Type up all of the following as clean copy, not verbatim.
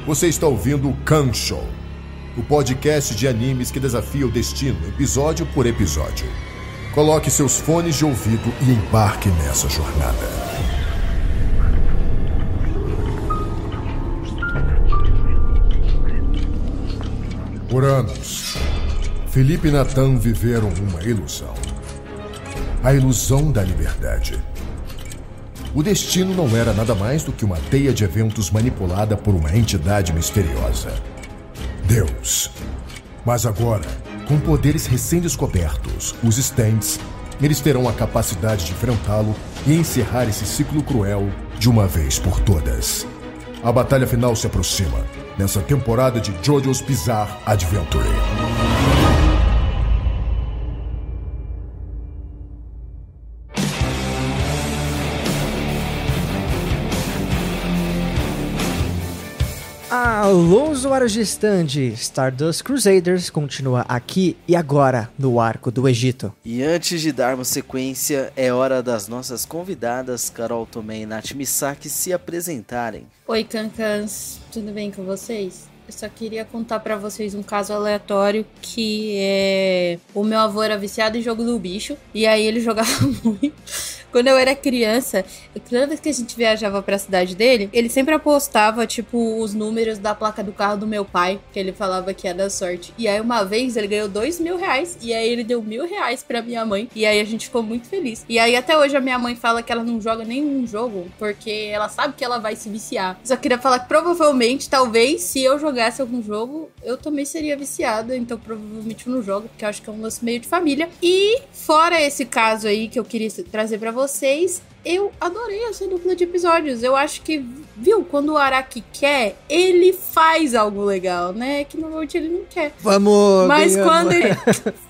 Você está ouvindo o Kanshow, o podcast de animes que desafia o destino, episódio por episódio. Coloque seus fones de ouvido e embarque nessa jornada. Por anos, Felipe e Nathan viveram uma ilusão. A ilusão da liberdade. O destino não era nada mais do que uma teia de eventos manipulada por uma entidade misteriosa. Deus. Mas agora, com poderes recém-descobertos, os Stands, eles terão a capacidade de enfrentá-lo e encerrar esse ciclo cruel de uma vez por todas. A batalha final se aproxima, nessa temporada de JoJo's Bizarre Adventure. Alô, usuários de stand, Stardust Crusaders continua aqui e agora no Arco do Egito. E antes de darmos sequência, é hora das nossas convidadas, Carol Tomé e Nath Misaki, se apresentarem. Oi, Cancans, tudo bem com vocês? Eu só queria contar pra vocês um caso aleatório que é... O meu avô era viciado em jogo do bicho e aí ele jogava muito. Quando eu era criança, toda vez que a gente viajava pra cidade dele, ele sempre apostava, tipo, os números da placa do carro do meu pai, que ele falava que ia dar sorte. E aí uma vez ele ganhou R$2.000 e aí ele deu R$1.000 pra minha mãe e aí a gente ficou muito feliz. E aí até hoje a minha mãe fala que ela não joga nenhum jogo porque ela sabe que ela vai se viciar. Só queria falar que provavelmente, talvez, se eu jogasse algum jogo, eu também seria viciada, então provavelmente eu não jogo, porque eu acho que é um lance meio de família. E fora esse caso aí que eu queria trazer pra vocês, eu adorei essa dupla de episódios. Eu acho que, viu, quando o Araki quer, ele faz algo legal, né? Que normalmente ele não quer. Vamos! Mas quando ele...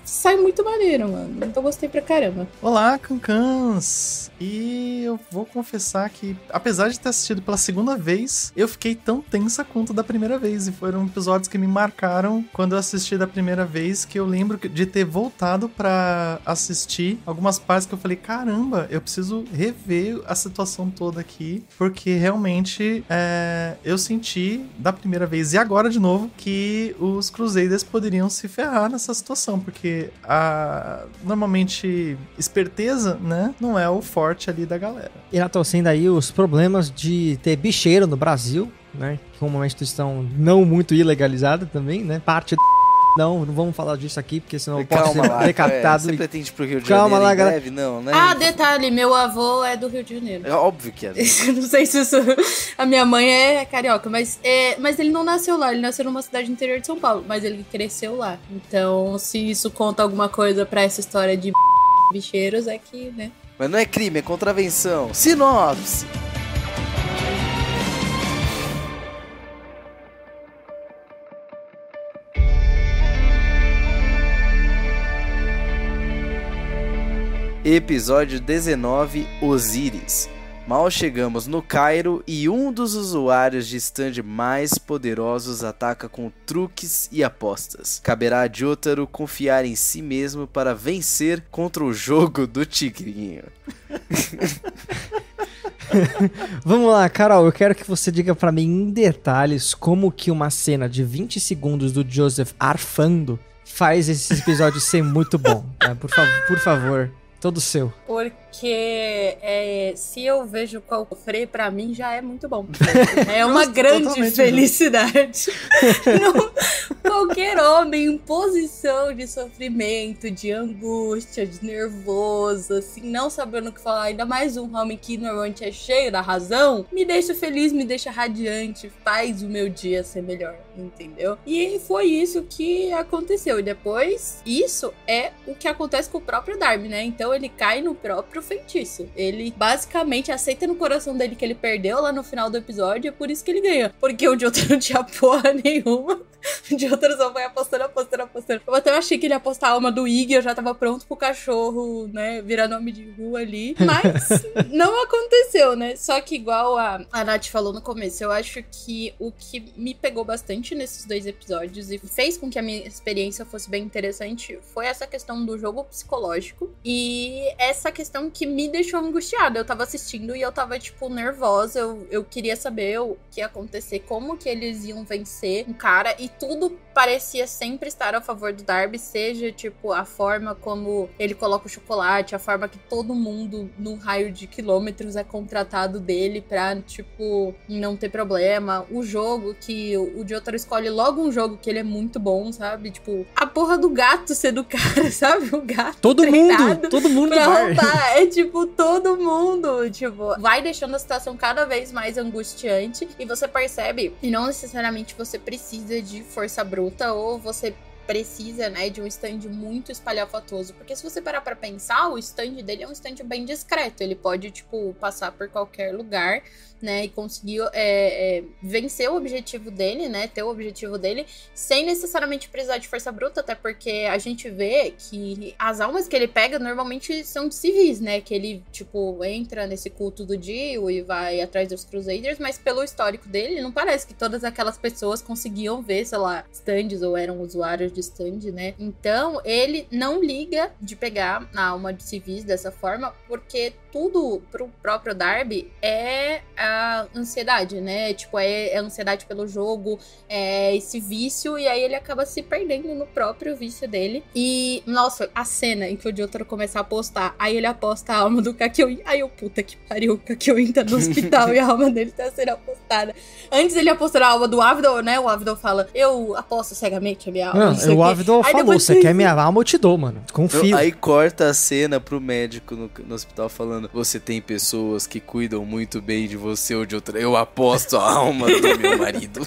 sai muito maneiro, mano. Então eu gostei pra caramba. Olá, Cancãs! E eu vou confessar que, apesar de ter assistido pela segunda vez, eu fiquei tão tensa quanto da primeira vez. E foram episódios que me marcaram quando eu assisti da primeira vez, que eu lembro de ter voltado pra assistir algumas partes que eu falei, caramba, eu preciso rever a situação toda aqui, porque realmente eu senti da primeira vez e agora de novo que os Crusaders poderiam se ferrar nessa situação, porque normalmente esperteza, né, não é o forte ali da galera. E na torcendo aí os problemas de ter bicheiro no Brasil, né, com uma instituição não muito ilegalizada também, né, parte Não vamos falar disso aqui, porque senão eu posso ser decapitado. Você pretende pro Rio de Calma Janeiro lá, em breve? Não, né? Ah, detalhe, meu avô é do Rio de Janeiro. É óbvio que é. Não sei se isso... A minha mãe é carioca, mas ele não nasceu lá, ele nasceu numa cidade interior de São Paulo, mas ele cresceu lá. Então, se isso conta alguma coisa pra essa história de bicheiros, é que, né? Mas não é crime, é contravenção. Sinopse! Episódio 19, Osíris. Mal chegamos no Cairo e um dos usuários de stand mais poderosos ataca com truques e apostas. Caberá a Jotaro confiar em si mesmo para vencer contra o jogo do tigrinho. Vamos lá, Carol, eu quero que você diga pra mim em detalhes como que uma cena de 20 segundos do Joseph arfando faz esse episódio ser muito bom. Né? Por favor. Todo seu. Porque se eu vejo qual sofrer, pra mim já é muito bom. É uma grande felicidade. Qualquer homem em posição de sofrimento, de angústia, de nervoso, assim, não sabendo o que falar, ainda mais um homem que normalmente é cheio da razão, me deixa feliz, me deixa radiante, faz o meu dia ser melhor, entendeu? E foi isso que aconteceu. E depois, isso é o que acontece com o próprio Darby, né? Então ele cai no próprio feitiço. Ele basicamente aceita no coração dele que ele perdeu lá no final do episódio, é por isso que ele ganha. Porque o Jotaro não tinha porra nenhuma. O Jotaro só foi apostando. Eu até achei que ele ia apostar a alma do Iggy, eu já tava pronto pro cachorro, né, virar nome de rua ali. Mas não aconteceu, né? Só que igual a Nath falou no começo, eu acho que o que me pegou bastante bastante nesses 2 episódios e fez com que a minha experiência fosse bem interessante foi essa questão do jogo psicológico e essa questão que me deixou angustiada. Eu tava assistindo e eu tava, tipo, nervosa. Eu queria saber o que ia acontecer, como que eles iam vencer um cara, e tudo parecia sempre estar a favor do Darby, seja, tipo, a forma como ele coloca o chocolate, a forma que todo mundo, num raio de quilômetros, é contratado dele pra, tipo, não ter problema. O jogo, que o Jotaro escolhe logo um jogo que ele é muito bom, sabe? Tipo, a porra do gato sendo o cara, sabe? O gato Todo mundo pra vai. roubar. É tipo, todo mundo, tipo, vai deixando a situação cada vez mais angustiante e você percebe, e não necessariamente você precisa de força bruta ou você precisa, né, de um stand muito espalhafatoso, porque se você parar pra pensar, o stand dele é um stand bem discreto, ele pode, tipo, passar por qualquer lugar, né, e conseguir vencer o objetivo dele, né, ter o objetivo dele, sem necessariamente precisar de força bruta, até porque a gente vê que as almas que ele pega normalmente são de civis, né, que ele, tipo, entra nesse culto do Dio e vai atrás dos Crusaders, mas pelo histórico dele, não parece que todas aquelas pessoas conseguiam ver, sei lá, stands ou eram usuários de stand, né, então ele não liga de pegar a alma de civis dessa forma, porque tudo pro próprio Darby é a ansiedade, né? Tipo, é ansiedade pelo jogo, é esse vício, e aí ele acaba se perdendo no próprio vício dele. E, nossa, a cena em que o Jotaro começa a apostar, aí ele aposta a alma do Kakyoin, aí eu, puta que pariu, o Kakyoin tá no hospital e a alma dele tá sendo apostada. Antes ele apostou a alma do Avidol, né? O Avidol fala, eu aposto cegamente a minha alma. Não, o Avidol falou, você quer minha alma, eu te dou, mano. Confio. Aí corta a cena pro médico no hospital falando, você tem pessoas que cuidam muito bem de você ou de outra. Eu aposto a alma do meu marido.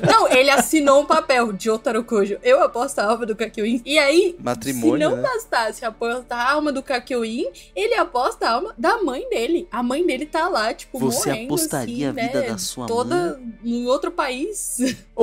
Não, ele assinou um papel, Jotaro Kujo. Eu aposto a alma do Kakyoin. E aí, matrimônio, se não né? bastasse apostar a alma do Kakyoin, ele aposta a alma da mãe dele. A mãe dele tá lá, tipo, você morrendo, apostaria assim, a vida né? da sua toda mãe? em outro país.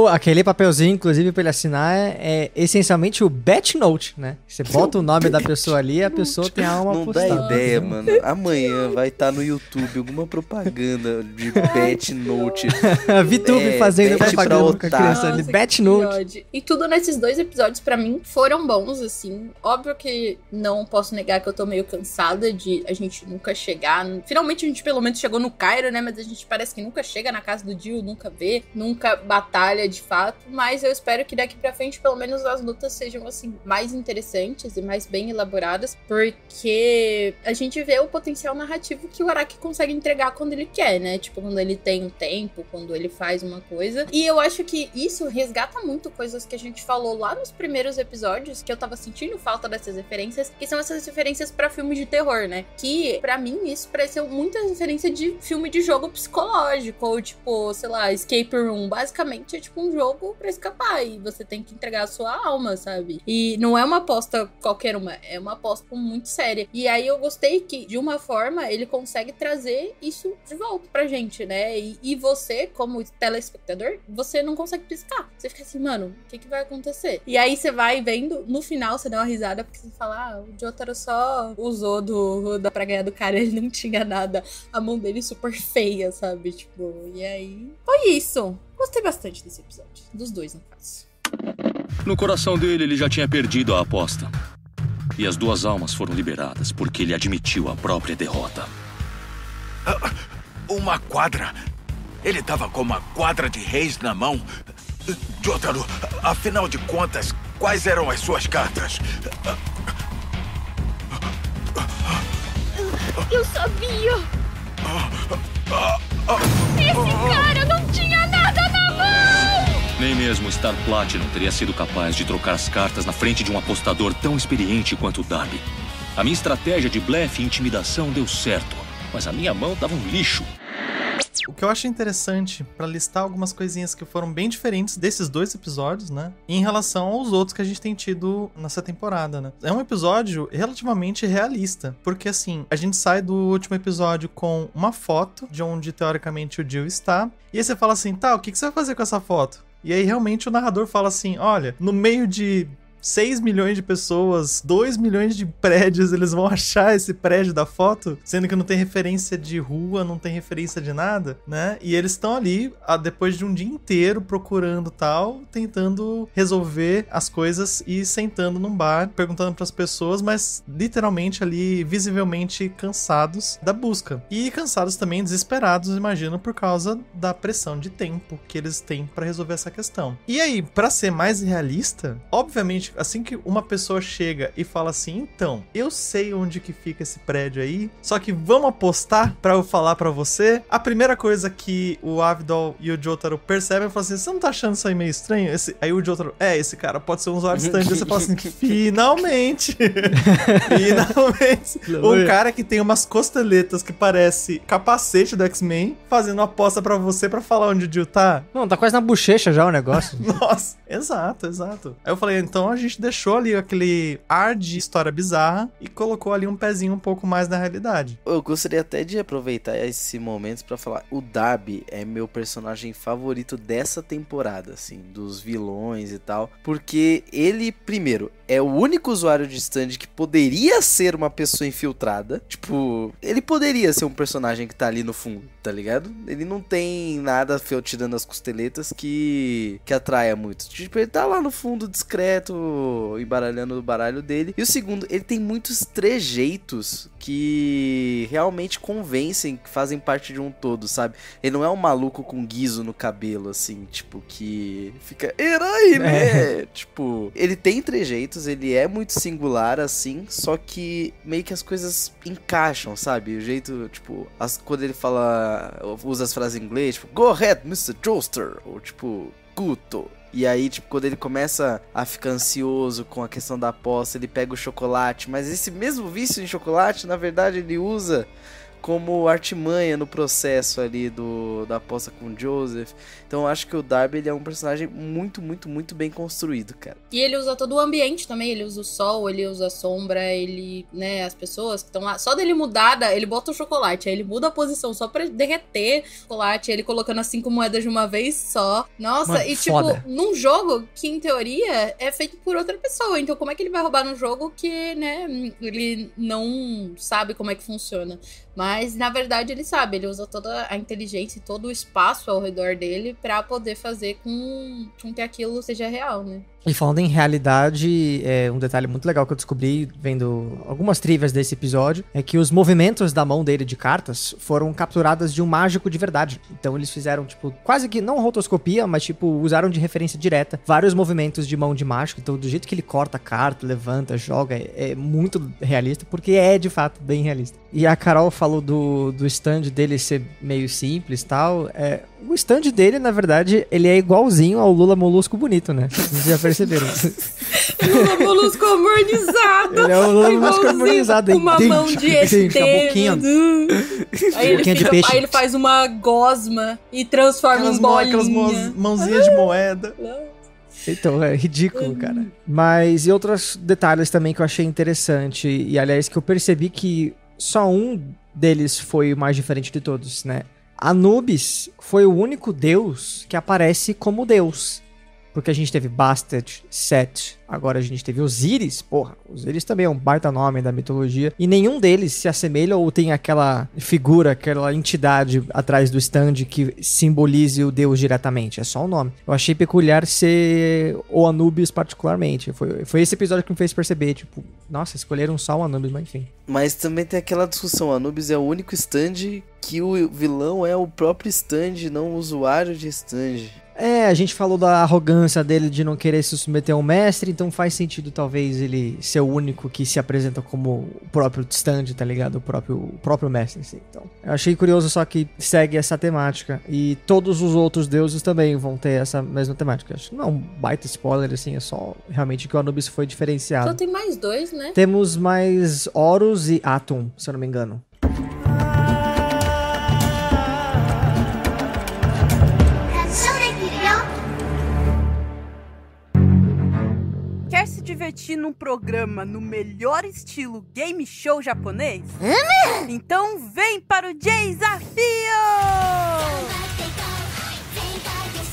Aquele papelzinho, inclusive, pra ele assinar é essencialmente o Bet Note, né? Você bota o nome da pessoa ali e a pessoa tem a alma Não apostada. dá ideia, mano. Amanhã vai estar no YouTube alguma propaganda de Bet Note. A VTube fazendo Bet propaganda com a pra criança ali. Nossa, Bet que Note. ódio. E tudo nesses 2 episódios, pra mim, foram bons, assim. Óbvio que não posso negar que eu tô meio cansada de a gente nunca chegar. Finalmente a gente pelo menos chegou no Cairo, né? Mas a gente parece que nunca chega na casa do Dio, nunca vê, nunca batalha de fato. Mas eu espero que daqui pra frente, pelo menos, as lutas sejam, assim, mais interessantes e mais bem elaboradas. Porque a gente vê o potencial narrativo que o Araki consegue entregar quando ele quer, né? Tipo, quando ele tem um tempo, quando ele faz uma coisa. E eu acho que isso resgata muito coisas que a gente falou lá nos primeiros episódios, que eu tava sentindo falta dessas referências, que são essas referências pra filmes de terror, né? Que, pra mim, isso pareceu muita referência de filme de jogo psicológico, ou tipo, sei lá, Escape Room. Basicamente é tipo um jogo pra escapar, e você tem que entregar a sua alma, sabe? E não é uma aposta qualquer uma, é uma aposta muito séria. E aí eu gostei que, de uma forma, ele consegue trazer isso de volta pra gente, né? E você, como telespectador, você não consegue piscar. Você fica assim, mano, o que vai acontecer? E aí você vai vendo, no final você dá uma risada, porque você fala, o Jotaro só usou pra ganhar do cara, ele não tinha nada. A mão dele super feia, sabe? Tipo, e aí... Foi isso. Gostei bastante desse episódio. Dos 2, no caso. No coração dele, ele já tinha perdido a aposta. E as 2 almas foram liberadas porque ele admitiu a própria derrota. Uma quadra? Ele tava com uma quadra de reis na mão? Jotaro, afinal de contas, quais eram as suas cartas? Eu sabia! Esse cara não tinha nada na mão! Nem mesmo Star Platinum teria sido capaz de trocar as cartas na frente de um apostador tão experiente quanto o Darby. A minha estratégia de blefe e intimidação deu certo, mas a minha mão tava um lixo. O que eu acho interessante pra listar algumas coisinhas que foram bem diferentes desses 2 episódios, né? Em relação aos outros que a gente tem tido nessa temporada, né? É um episódio relativamente realista, porque assim, a gente sai do último episódio com uma foto de onde teoricamente o Dio está, e aí você fala assim, tá, o que você vai fazer com essa foto? E aí realmente o narrador fala assim, olha, no meio de 6 milhões de pessoas, 2 milhões de prédios, eles vão achar esse prédio da foto, sendo que não tem referência de rua, não tem referência de nada, né? E eles estão ali, depois de um dia inteiro procurando tal, tentando resolver as coisas e sentando num bar, perguntando pras pessoas, mas literalmente ali, visivelmente cansados da busca. E cansados também, desesperados, imagino, por causa da pressão de tempo que eles têm pra resolver essa questão. E aí, pra ser mais realista, obviamente, assim que uma pessoa chega e fala assim, então, eu sei onde que fica esse prédio aí, só que vamos apostar pra eu falar pra você, a primeira coisa que o Avidol e o Jotaro percebem é falar assim, você não tá achando isso aí meio estranho? Aí o Jotaro, esse cara pode ser um usuário de stand. Aí você fala assim, finalmente! Finalmente! Um cara que tem umas costeletas que parece capacete do X-Men, fazendo aposta pra você pra falar onde o Jill tá. Não, tá quase na bochecha já o negócio. Nossa, exato. Aí eu falei, então a gente deixou ali aquele ar de história bizarra e colocou ali um pezinho um pouco mais na realidade. Eu gostaria até de aproveitar esse momento pra falar, o Darby é meu personagem favorito dessa temporada, assim, dos vilões e tal, porque ele, primeiro, é o único usuário de stand que poderia ser uma pessoa infiltrada, tipo, ele poderia ser um personagem que tá ali no fundo, tá ligado? Ele não tem nada tirando as costeletas que atraia muito, tipo, ele tá lá no fundo discreto, embaralhando o baralho dele. E o segundo, ele tem muitos trejeitos que realmente convencem, que fazem parte de um todo, sabe? Ele não é um maluco com guiso no cabelo, assim, tipo, que fica herói, né? Tipo, ele tem trejeitos, ele é muito singular, assim, só que meio que as coisas encaixam, sabe? O jeito, tipo, quando ele fala, usa as frases em inglês, tipo, go ahead, Mr. Joester, ou tipo, Guto. E aí, tipo, quando ele começa a ficar ansioso com a questão da aposta, ele pega o chocolate, mas esse mesmo vício em chocolate, na verdade, ele usa como artimanha no processo ali da aposta com o Joseph. Então eu acho que o Darby, ele é um personagem muito, muito, muito bem construído, cara. E ele usa todo o ambiente também, ele usa o sol, ele usa a sombra, ele, né, as pessoas que estão lá, só dele mudar, ele bota o chocolate, aí ele muda a posição só pra derreter o chocolate, ele colocando as 5 moedas de uma vez só. Nossa, mano, e foda. Tipo, num jogo que em teoria é feito por outra pessoa, então como é que ele vai roubar num jogo que, né, ele não sabe como é que funciona? Mas, na verdade, ele sabe, ele usa toda a inteligência e todo o espaço ao redor dele pra poder fazer com que aquilo seja real, né? E falando em realidade, um detalhe muito legal que eu descobri vendo algumas trivias desse episódio é que os movimentos da mão dele de cartas foram capturadas de um mágico de verdade. Então eles fizeram, tipo, quase que não rotoscopia, mas, tipo, usaram de referência direta vários movimentos de mão de mágico. Então, do jeito que ele corta a carta, levanta, joga, é muito realista, porque é, de fato, bem realista. E a Carol falou do stand dele ser meio simples e tal. O stand dele, na verdade, ele é igualzinho ao Lula Molusco bonito, né? Vocês já perceberam? Lula Molusco harmonizado. Ele é o Lula Molusco harmonizado. Com uma mão de ET. Aí ele faz uma gosma e transforma em bolinha. Aquelas mãozinhas de moeda. Então, é ridículo, cara. Mas, e outros detalhes também que eu achei interessante. E, aliás, que eu percebi que só um deles foi o mais diferente de todos, né? Anubis foi o único deus que aparece como deus. Porque a gente teve Bastet, Set, agora a gente teve Osíris. Porra, Osíris também é um baita nome da mitologia. E nenhum deles se assemelha ou tem aquela figura, aquela entidade atrás do stand que simbolize o deus diretamente. É só o nome. Eu achei peculiar ser o Anubis particularmente. Foi esse episódio que me fez perceber, tipo, nossa, escolheram só o Anubis, mas enfim. Mas também tem aquela discussão, o Anubis é o único stand que o vilão é o próprio stand, não o usuário de stand. A gente falou da arrogância dele de não querer se submeter ao mestre, então faz sentido talvez ele ser o único que se apresenta como o próprio stand, tá ligado? O próprio mestre, assim. Então, eu achei curioso só que segue essa temática. E todos os outros deuses também vão ter essa mesma temática. Acho que não é um baita spoiler, assim, é só realmente que o Anubis foi diferenciado. Só tem mais 2, né? Temos mais Horus e Atum, se eu não me engano. Quer se divertir num programa no melhor estilo game show japonês? Então vem para o J-Desafio!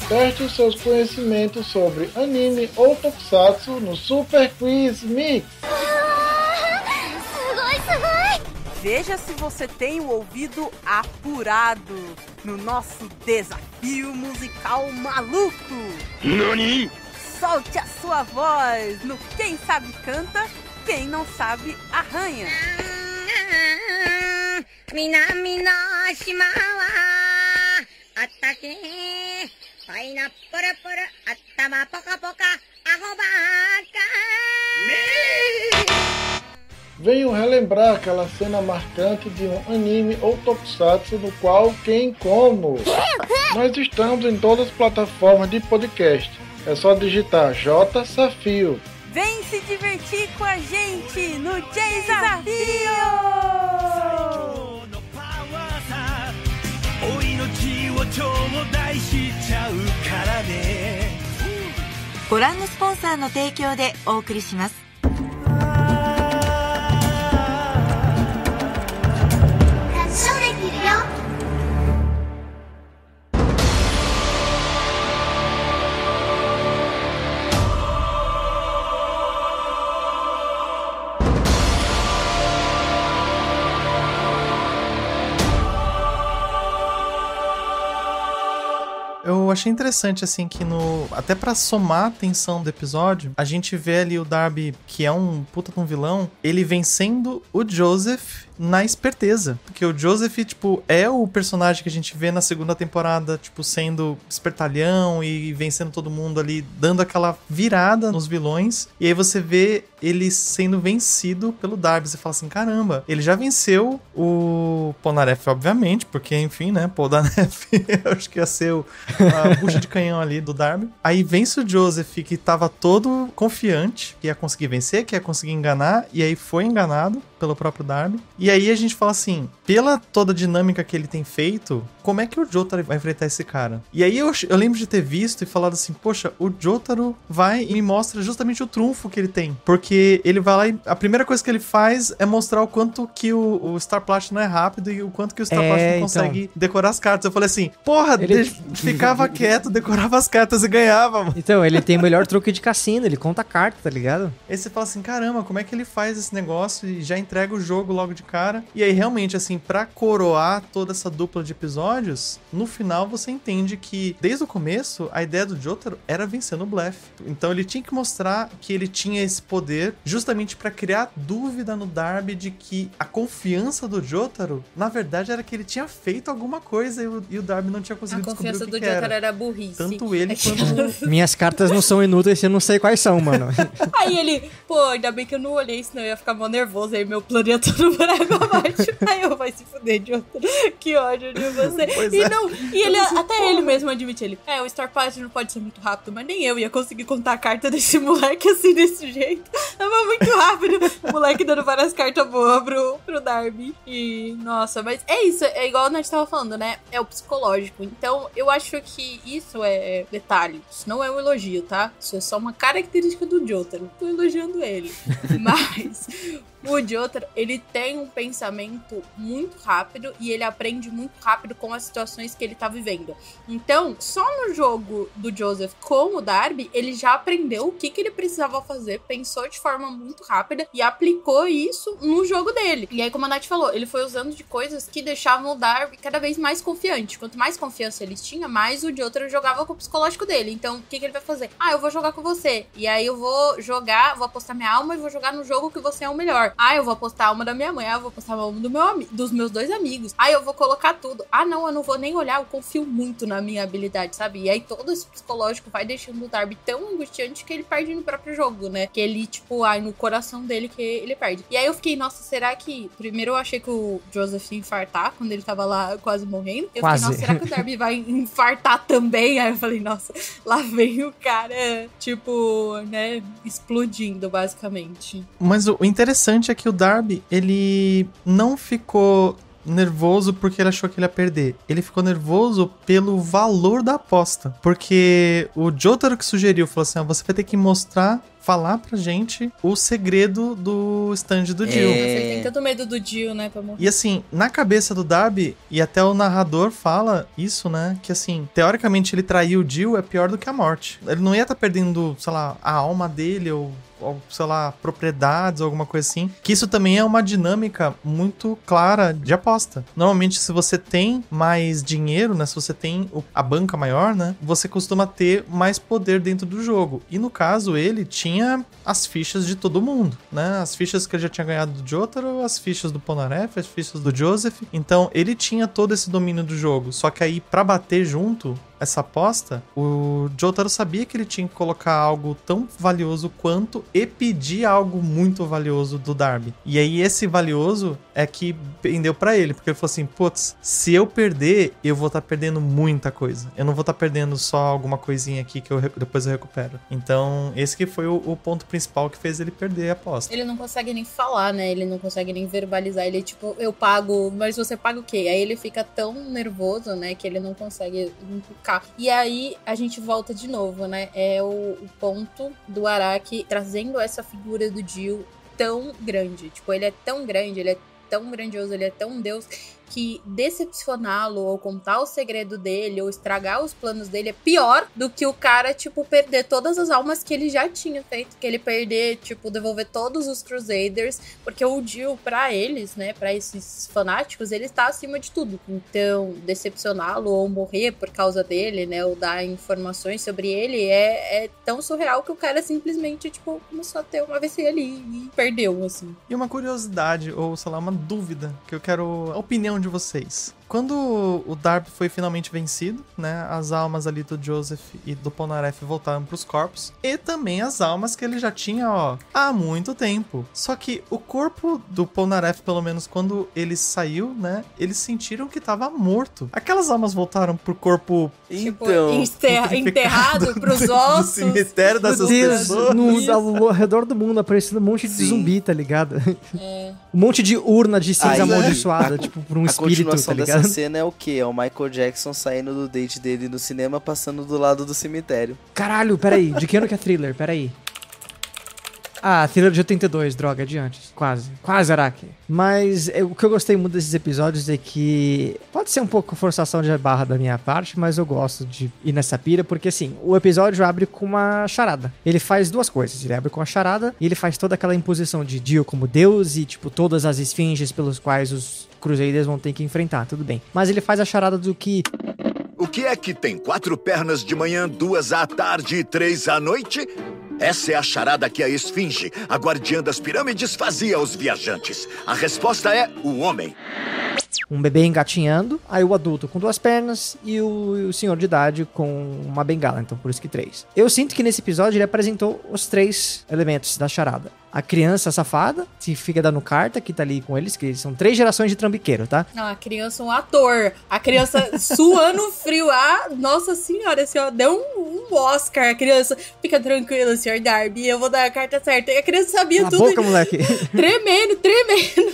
Teste os seus conhecimentos sobre anime ou tokusatsu no Super Quiz Mix. Veja se você tem o ouvido apurado no nosso desafio musical maluco. Nani? Solte a sua voz no Quem Sabe Canta, Quem Não Sabe Arranha. Venham relembrar aquela cena marcante de um anime ou tokusatsu no qual quem como. Nós estamos em todas as plataformas de podcast. É só digitar J Safio. Vem se divertir com a gente no Desafio! ご覧のスポンサーの提供でお送りします。 Eu achei interessante, assim, que até pra somar a tensão do episódio, a gente vê ali o Darby, que é um puta de um vilão, ele vencendo o Joseph na esperteza. Porque o Joseph, tipo, é o personagem que a gente vê na segunda temporada, tipo, sendo espertalhão e vencendo todo mundo ali, dando aquela virada nos vilões. E aí você vê ele sendo vencido pelo Darby. Você fala assim, caramba, ele já venceu o Polnareff, obviamente, porque, enfim, né, Polnareff, eu acho que ia ser a bucha de canhão ali do Darby. Aí vence o Joseph, que tava todo confiante que ia conseguir vencer, que ia conseguir enganar, e aí foi enganado pelo próprio Darby. E aí a gente fala assim, pela toda a dinâmica que ele tem feito, como é que o Jotaro vai enfrentar esse cara? E aí eu lembro de ter visto e falado assim, poxa, o Jotaro vai e me mostra justamente o trunfo que ele tem. Porque ele vai lá e a primeira coisa que ele faz é mostrar o quanto que o Star Platinum é rápido e o quanto que o Star Platinum consegue decorar as cartas. Eu falei assim, porra, ele ficava quieto, decorava as cartas e ganhava, mano. Então, ele tem o melhor truque de cassino, ele conta a carta, tá ligado? Aí você fala assim, caramba, como é que ele faz esse negócio e já entrega o jogo logo de cara? E aí, realmente, assim, pra coroar toda essa dupla de episódios, no final você entende que, desde o começo, a ideia do Jotaro era vencer no blefe. Então ele tinha que mostrar que ele tinha esse poder justamente pra criar dúvida no Darby de que a confiança do Jotaro, na verdade, era que ele tinha feito alguma coisa e o Darby não tinha conseguido descobrir o que era. A confiança do Jotaro era burrice. Tanto ele quanto... Minhas cartas não são inúteis, eu não sei quais são, mano. Aí ele, pô, ainda bem que eu não olhei, senão eu ia ficar mó nervoso, aí meu plano ia todo por água abaixo. Aí eu, vai se fuder, Jotaro. Que ódio de você. Até ele mesmo admite, o Star Platinum não pode ser muito rápido, mas nem eu ia conseguir contar a carta desse moleque assim, desse jeito. Tava muito rápido. O moleque dando várias cartas boas pro Darby. E, nossa, mas é isso, é igual a gente tava falando, né? É o psicológico. Então, eu acho que isso é detalhe. Isso não é um elogio, tá? Isso é só uma característica do Jotaro. Tô elogiando ele. Mas... o Jotaro, ele tem um pensamento muito rápido e ele aprende muito rápido com as situações que ele tá vivendo. Então, só no jogo do Joseph com o Darby, ele já aprendeu o que ele precisava fazer, pensou de forma muito rápida e aplicou isso no jogo dele. E aí, como a Nath falou, ele foi usando de coisas que deixavam o Darby cada vez mais confiante. Quanto mais confiança ele tinha, mais o Jotaro jogava com o psicológico dele. Então, o que ele vai fazer? Eu vou jogar com você. E aí eu vou apostar minha alma e vou jogar no jogo que você é o melhor. Eu vou apostar a alma da minha mãe. Eu vou apostar a alma dos meus dois amigos. Eu vou colocar tudo. Não, eu não vou nem olhar. Eu confio muito na minha habilidade, sabe? E aí todo esse psicológico vai deixando o Darby tão angustiante que ele perde no próprio jogo, né? Que ele, no coração dele que ele perde. E aí eu fiquei, nossa, será que... Primeiro eu achei que o Joseph ia infartar quando ele tava lá quase morrendo. Eu fiquei, nossa, será que o Darby vai infartar também? Aí eu falei, nossa, lá vem o cara, né? Explodindo, basicamente. Mas o interessante é que o Darby, ele não ficou nervoso porque ele achou que ele ia perder. Ele ficou nervoso pelo valor da aposta. Porque o Jotaro que sugeriu, falou assim, você vai ter que mostrar falar pra gente o segredo do stand do Jill. Ele tem tanto medo do Jill, né, pra morrer. E assim, na cabeça do Darby, e até o narrador fala isso, né, que assim, teoricamente ele trair o Jill é pior do que a morte. Ele não ia estar perdendo, sei lá, a alma dele ou sei lá, propriedades ou alguma coisa assim, que isso também é uma dinâmica muito clara de aposta. Normalmente, se você tem mais dinheiro, né, se você tem a banca maior, né, você costuma ter mais poder dentro do jogo. E no caso, ele tinha as fichas de todo mundo, né, as fichas que ele já tinha ganhado do Jotaro, as fichas do Polnareff, as fichas do Joseph. Então, ele tinha todo esse domínio do jogo. Só que aí, pra bater junto essa aposta, o Jotaro sabia que ele tinha que colocar algo tão valioso quanto e pedir algo muito valioso do Darby. E aí esse valioso é que pendeu pra ele, porque ele falou assim, putz, se eu perder, eu vou estar perdendo muita coisa. Eu não vou estar perdendo só alguma coisinha aqui que depois eu recupero. Então, esse que foi o ponto principal que fez ele perder a aposta. Ele não consegue nem falar, né? Ele não consegue nem verbalizar. Ele, tipo, eu pago, mas você paga o quê? Aí ele fica tão nervoso, né, que ele não consegue implicar. E aí a gente volta de novo, né? É o ponto do Araki trazendo essa figura do Jill tão grande. Tipo, ele é tão grande, ele é tão grandioso, ele é tão Deus, que decepcioná-lo ou contar o segredo dele ou estragar os planos dele é pior do que o cara, tipo, perder todas as almas que ele já tinha feito, que ele perder, tipo, devolver todos os Crusaders, porque o Jill, pra eles, né, pra esses fanáticos, ele está acima de tudo. Então, decepcioná-lo ou morrer por causa dele, né, ou dar informações sobre ele é tão surreal que o cara simplesmente, tipo, começou a ter uma AVC ali e perdeu, assim. E uma curiosidade, ou sei lá, uma dúvida, que eu quero a opinião de vocês. Quando o Darby foi finalmente vencido, né, as almas ali do Joseph e do Polnareff voltaram pros corpos, e também as almas que ele já tinha, ó, há muito tempo. Só que o corpo do Polnareff, pelo menos quando ele saiu, né, eles sentiram que tava morto. Aquelas almas voltaram pro corpo, então, enterrado pros ossos. Do cemitério dessas pessoas. Ao redor do mundo aparecendo um monte de zumbi, tá ligado? Um monte de urna de cinza amaldiçoada, tipo, por um espírito, tá ligado? Essa cena é o quê? É o Michael Jackson saindo do date dele no cinema, passando do lado do cemitério. Caralho, peraí. De que ano que é Thriller? Peraí. Ah, Thriller de 82, droga, adiante. Quase, Araki. Mas o que eu gostei muito desses episódios é que pode ser um pouco forçação de barra da minha parte, mas eu gosto de ir nessa pira, porque assim, o episódio abre com uma charada. Ele faz duas coisas. Ele abre com a charada e ele faz toda aquela imposição de Jill como Deus e, tipo, todas as esfinges pelos quais os Crusaders vão ter que enfrentar, tudo bem. Mas ele faz a charada do que... O que é que tem 4 pernas de manhã, 2 à tarde e 3 à noite? Essa é a charada que a Esfinge, a guardiã das pirâmides, fazia aos viajantes. A resposta é o homem. Um bebê engatinhando, aí o adulto com 2 pernas e o senhor de idade com uma bengala, então por isso que 3. Eu sinto que nesse episódio ele apresentou os 3 elementos da charada. A criança safada, que fica dando carta, que tá ali com eles, que são 3 gerações de trambiqueiro, tá? Não, a criança é um ator. A criança suando frio. Ah, nossa senhora, senhora, deu um Oscar. A criança, fica tranquila, senhor Darby, eu vou dar a carta certa. E a criança sabia Cala tudo. A boca, moleque. Tremendo,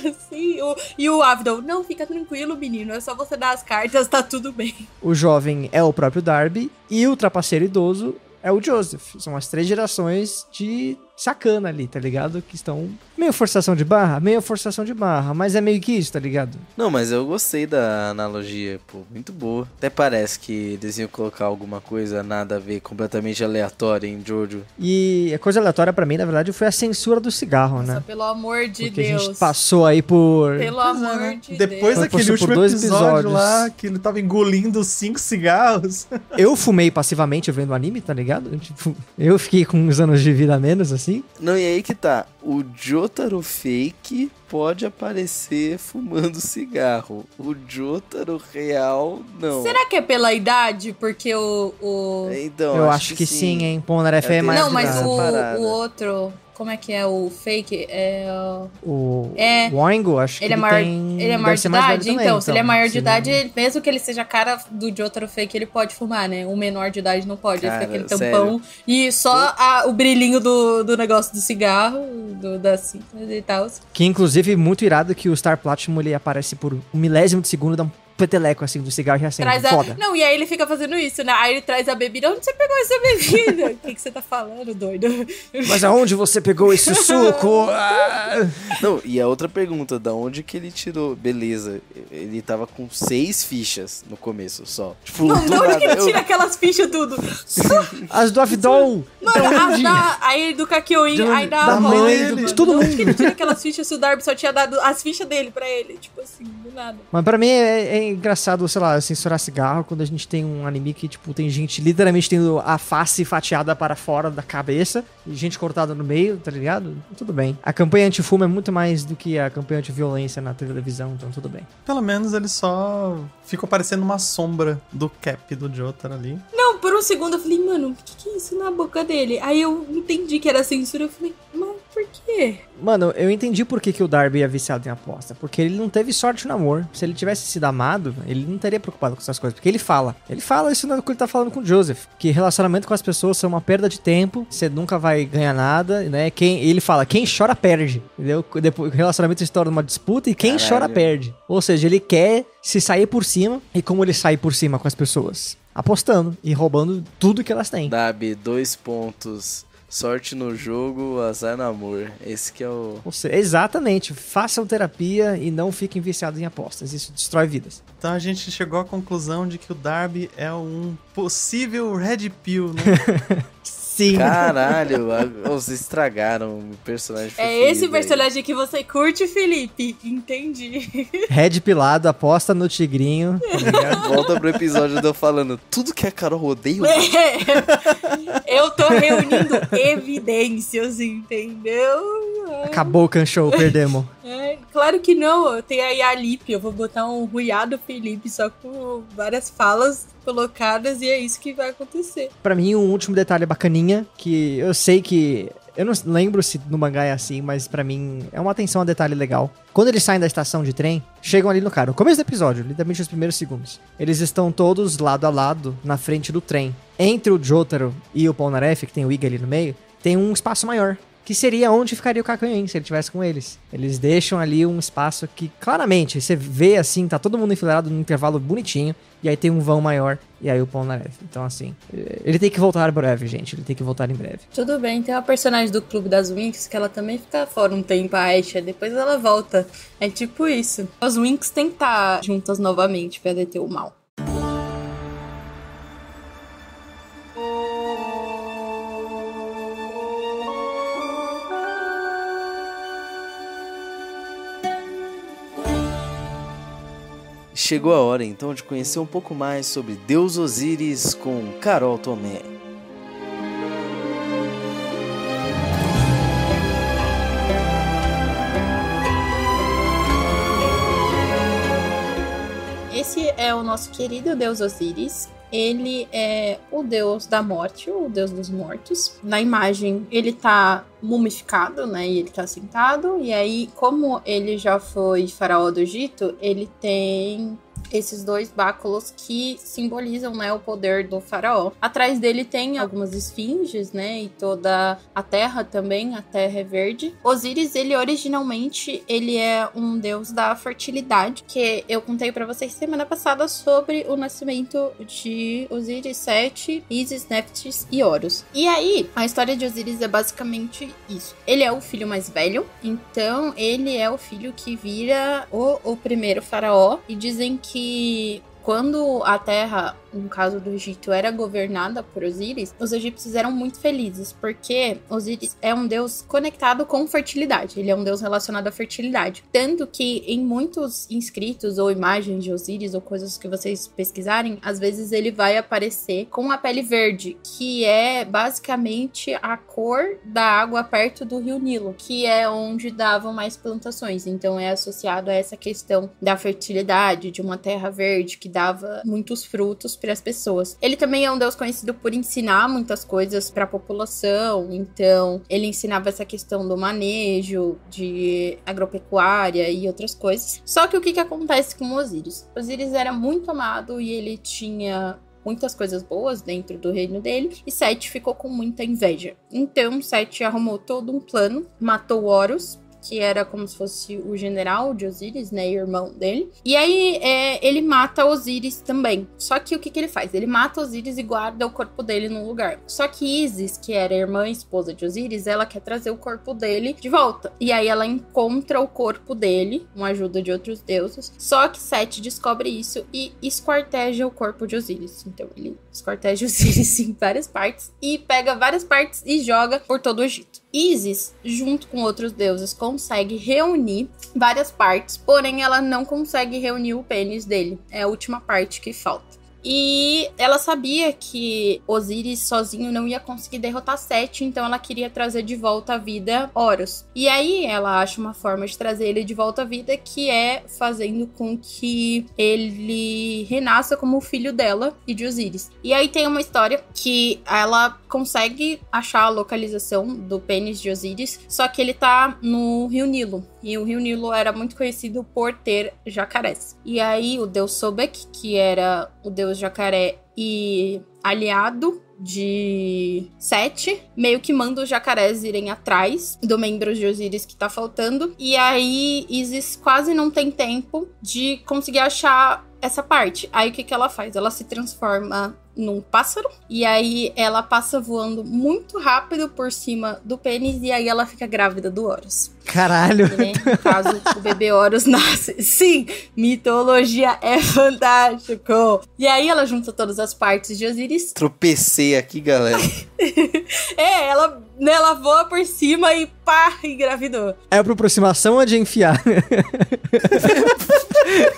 assim. E o Avidon, não, fica tranquilo, menino, é só você dar as cartas, tá tudo bem. O jovem é o próprio Darby e o trapaceiro idoso é o Joseph. São as 3 gerações de sacana ali, tá ligado? Que estão meio forçação de barra, mas é meio que isso, tá ligado? Não, mas eu gostei da analogia, pô, muito boa. Até parece que eles iam colocar alguma coisa nada a ver, completamente aleatória em Jojo. E a coisa aleatória pra mim, na verdade, foi a censura do cigarro, Nossa, né? pelo amor de Porque Deus. a gente passou aí por... Pelo amor de Depois Deus. daquele último episódio lá, que ele tava engolindo 5 cigarros. Eu fumei passivamente vendo o anime, tá ligado? Tipo, eu fiquei com uns anos de vida a menos, assim. Não, e aí que tá. O Jotaro fake pode aparecer fumando cigarro. O Jotaro real, não. Será que é pela idade? Porque Então, eu acho que sim, hein? Polnareff é mais... Não, mas o outro... Como é que é o fake? O Oingo, acho que ele é maior de idade? Então, se ele é maior de idade, mesmo que ele seja cara do Jotaro fake, ele pode fumar, né? O menor de idade não pode. Cara, ele fica aquele tampão. Sério? E só o brilhinho do negócio do cigarro, da cinta e tal. Que, inclusive, muito irado que o Star Platinum, ele aparece por 1 milésimo de segundo, dá um peteleco, assim, do cigarro já acende. Foda. Não, e aí ele fica fazendo isso, né? Aí ele traz a bebida. Onde você pegou essa bebida? O que você tá falando, doido? Mas aonde você pegou esse suco? Não, e a outra pergunta, da onde que ele tirou? Beleza, ele tava com 6 fichas no começo só. Tipo, não, de onde que ele tira aquelas fichas tudo? As do Avidon. Mano, aí do Kakyoin, aí da mãe, de todo mundo. Onde que ele tira aquelas fichas se o Darby só tinha dado as fichas dele pra ele? Tipo assim, do nada. Mas pra mim é engraçado, sei lá, censurar cigarro quando a gente tem um anime que, tipo, tem gente literalmente tendo a face fatiada para fora da cabeça e gente cortada no meio, tá ligado? Tudo bem. A campanha anti-fumo é muito mais do que a campanha anti-violência na televisão, então tudo bem. Pelo menos ele só ficou parecendo uma sombra do Cap do Jotaro ali. Não, por um segundo eu falei, mano, o que é isso na boca dele? Aí eu entendi que era censura, eu falei, mas por quê? Mano, eu entendi por que o Darby é viciado em aposta. Porque ele não teve sorte no amor. Se ele tivesse sido amado, ele não teria preocupado com essas coisas. Porque ele fala isso no que ele tá falando com o Joseph. Que relacionamento com as pessoas são uma perda de tempo. Você nunca vai ganhar nada, né? Ele fala, quem chora perde. Entendeu? Depois, o relacionamento se torna uma disputa e quem chora perde. Ou seja, ele quer se sair por cima. E como ele sai por cima com as pessoas? Apostando e roubando tudo que elas têm. Darby, 2 pontos. Sorte no jogo, azar no amor. Esse que é o... Ou seja, exatamente. Façam terapia e não fiquem viciados em apostas. Isso destrói vidas. Então a gente chegou à conclusão de que o Darby é um possível Red Pill, né? Sim. Caralho, vocês estragaram o personagem preferido. É esse personagem aí que você curte, Felipe. Entendi. Red pilado, aposta no tigrinho. Tá Volta pro episódio de eu falando tudo que a Carol odeia. Eu tô reunindo evidências, entendeu? Acabou o Kanshou, perdemos. Claro que não, eu tenho aí a Lip, eu vou botar um ruiado Felipe só com várias falas colocadas e é isso que vai acontecer. Pra mim, um último detalhe bacaninha, que eu sei que... Eu não lembro se no mangá é assim, mas pra mim é uma atenção a detalhe legal. Quando eles saem da estação de trem, chegam ali no cara, no começo do episódio, literalmente os primeiros segundos. Eles estão todos lado a lado, na frente do trem. Entre o Jotaro e o Polnareff, que tem o Iga ali no meio, tem um espaço maior. Que seria onde ficaria o Kakyoin, se ele estivesse com eles. Eles deixam ali um espaço que, claramente, você vê assim, tá todo mundo enfileirado num intervalo bonitinho, e aí tem um vão maior, e aí o Polnareff. Então, assim, ele tem que voltar breve, gente. Ele tem que voltar em breve. Tudo bem, tem uma personagem do Clube das Winx que ela também fica fora um tempo, a Aisha, depois ela volta. É tipo isso. As Winx têm que estar juntas novamente pra deter o mal. Chegou a hora então de conhecer um pouco mais sobre Deus Osíris com Carol Tomé. Esse é o nosso querido Deus Osíris. Ele é o deus da morte, o deus dos mortos. Na imagem, ele tá mumificado, né? E ele tá sentado. E aí, como ele já foi faraó do Egito, ele tem esses 2 báculos que simbolizam, né, o poder do faraó. Atrás dele tem algumas esfinges, né, e toda a terra também, a terra é verde. Osíris, ele originalmente, ele é um deus da fertilidade, que eu contei pra vocês semana passada sobre o nascimento de Osíris, Sete, Isis, Neftis e Horus. E aí, a história de Osíris é basicamente isso. Ele é o filho mais velho, então ele é o filho que vira o primeiro faraó, e dizem que quando a terra, no caso do Egito, era governada por Osíris, os egípcios eram muito felizes, porque Osíris é um deus conectado com fertilidade, ele é um deus relacionado à fertilidade. Tanto que em muitos inscritos ou imagens de Osíris ou coisas que vocês pesquisarem, às vezes ele vai aparecer com a pele verde, que é basicamente a cor da água perto do rio Nilo, que é onde davam mais plantações. Então é associado a essa questão da fertilidade, de uma terra verde que dava muitos frutos para as pessoas. Ele também é um deus conhecido por ensinar muitas coisas para a população, então ele ensinava essa questão do manejo, de agropecuária e outras coisas. Só que o que acontece com Osíris? Osíris era muito amado e ele tinha muitas coisas boas dentro do reino dele, e Sete ficou com muita inveja. Então Sete arrumou todo um plano, matou Horus, que era como se fosse o general de Osíris, né, irmão dele. E aí ele mata Osíris também. Só que o que ele faz? Ele mata Osíris e guarda o corpo dele num lugar. Só que Isis, que era a irmã e esposa de Osíris, ela quer trazer o corpo dele de volta. E aí ela encontra o corpo dele, com a ajuda de outros deuses. Só que Sete descobre isso e esquarteja o corpo de Osíris. Então ele esquarteja Osíris em várias partes e pega várias partes e joga por todo o Egito. Isis, junto com outros deuses, consegue reunir várias partes, porém ela não consegue reunir o pênis dele. É a última parte que falta. E ela sabia que Osíris sozinho não ia conseguir derrotar Sete, então ela queria trazer de volta à vida Horus. E aí ela acha uma forma de trazer ele de volta à vida, que é fazendo com que ele renasça como o filho dela e de Osíris. E aí tem uma história que ela consegue achar a localização do pênis de Osíris, só que ele tá no Rio Nilo. E o Rio Nilo era muito conhecido por ter jacarés. E aí o deus Sobek, que era o deus jacaré e aliado de Sete, meio que manda os jacarés irem atrás do membro de Osíris que tá faltando. E aí Isis quase não tem tempo de conseguir achar essa parte. Aí o que ela faz? Ela se transforma num pássaro, e aí ela passa voando muito rápido por cima do pênis, e aí ela fica grávida do Horus. Caralho! E, né, no caso, o bebê Horus nasce. Sim, mitologia é fantástico! E aí ela junta todas as partes de Osíris. Tropecei aqui, galera. Ela voa por cima e pá, engravidou. É pra aproximação ou de enfiar?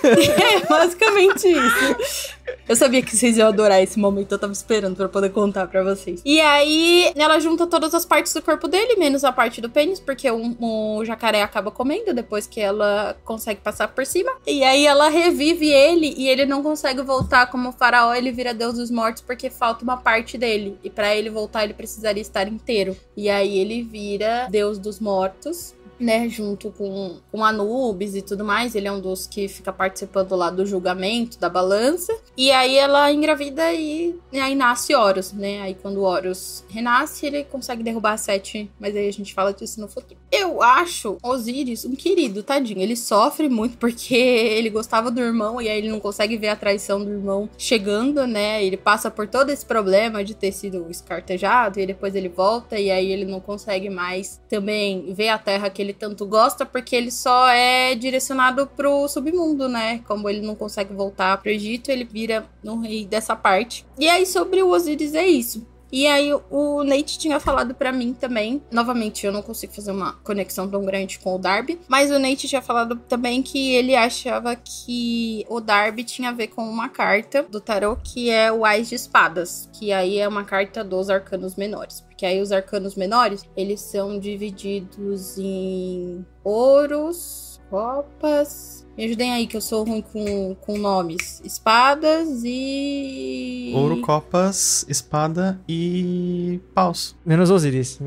É basicamente isso. Eu sabia que vocês iam adorar esse momento, eu tava esperando pra poder contar pra vocês. E aí, ela junta todas as partes do corpo dele, menos a parte do pênis, porque o jacaré acaba comendo depois que ela consegue passar por cima. E aí ela revive ele, e ele não consegue voltar como faraó, ele vira deus dos mortos, porque falta uma parte dele. E pra ele voltar, ele precisaria estar inteiro. E aí ele vira deus dos mortos, né, junto com Anubis e tudo mais. Ele é um dos que fica participando lá do julgamento, da balança. E aí ela engravida e aí nasce Horus, né? Aí quando Horus renasce, ele consegue derrubar Sete, mas aí a gente fala disso no futuro. Eu acho Osíris um querido, tadinho. Ele sofre muito porque ele gostava do irmão e aí ele não consegue ver a traição do irmão chegando, né? Ele passa por todo esse problema de ter sido escartejado e depois ele volta e aí ele não consegue mais também ver a terra que ele tanto gosta, porque ele só é direcionado pro submundo, né? Como ele não consegue voltar pro Egito, ele vira um rei dessa parte. E aí sobre o Osíris é isso. E aí o Nate tinha falado pra mim também, novamente eu não consigo fazer uma conexão tão grande com o Darby, mas o Nate tinha falado também que ele achava que o Darby tinha a ver com uma carta do tarô, que é o Ás de Espadas, que aí é uma carta dos arcanos menores. Porque aí os arcanos menores, eles são divididos em ouros, copas... Me ajudem aí, que eu sou ruim com nomes. Espadas e... Ouro, copas, espada e paus. Menos Osíris.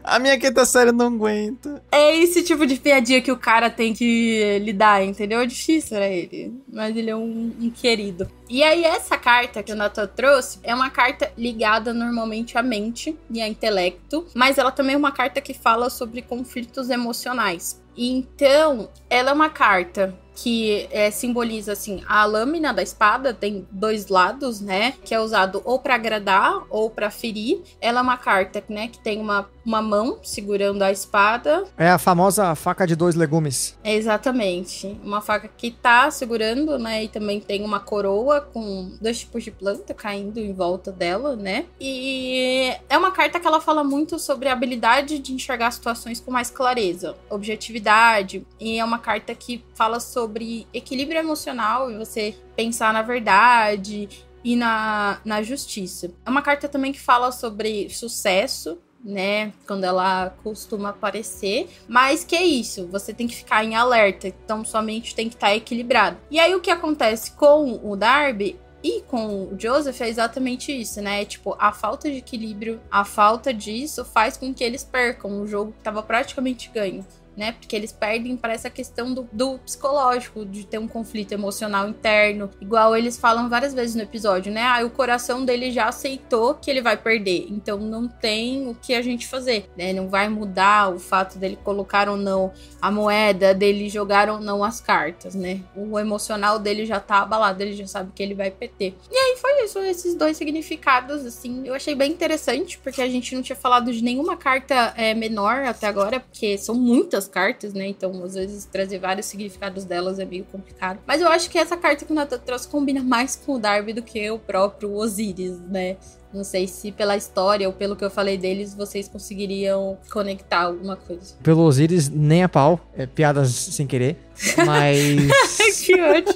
A minha quinta série não aguenta. É esse tipo de piadinha que o cara tem que lidar, entendeu? É difícil pra ele, mas ele é um querido. E aí essa carta que o Nathan trouxe é uma carta ligada normalmente à mente e ao intelecto, mas ela também é uma carta que fala sobre conflitos emocionais. Então, ela é uma carta que simboliza, assim, a lâmina da espada tem dois lados, né? Que é usado ou pra agradar ou pra ferir. Ela é uma carta, né? Que tem uma mão segurando a espada. É a famosa faca de dois legumes. Exatamente. Uma faca que tá segurando, né? E também tem uma coroa com dois tipos de planta caindo em volta dela, né? E é uma carta que ela fala muito sobre a habilidade de enxergar situações com mais clareza, objetividade. E é uma carta que fala sobre equilíbrio emocional e você pensar na verdade e na justiça. É uma carta também que fala sobre sucesso, né, quando ela costuma aparecer, mas que é isso, você tem que ficar em alerta, então sua mente tem que estar equilibrada. E aí o que acontece com o Darby e com o Joseph é exatamente isso, né? Tipo, a falta de equilíbrio, a falta disso faz com que eles percam um jogo que tava praticamente ganho. né? Porque eles perdem para essa questão do psicológico, de ter um conflito emocional interno. Igual eles falam várias vezes no episódio, né? O coração dele já aceitou que ele vai perder. Então não tem o que a gente fazer, né? Não vai mudar o fato dele colocar ou não a moeda, dele jogar ou não as cartas, né? O emocional dele já tá abalado, ele já sabe que ele vai perder. E aí foi isso, esses dois significados, assim, eu achei bem interessante, porque a gente não tinha falado de nenhuma carta menor até agora, porque são muitas cartas, né? Então, às vezes, trazer vários significados delas é meio complicado. Mas eu acho que essa carta que o Nathan trouxe combina mais com o Darby do que o próprio Osiris, né? Não sei se pela história ou pelo que eu falei deles, vocês conseguiriam conectar alguma coisa. Pelo Osiris, nem a pau. Piadas sem querer. Mas... Que ódio.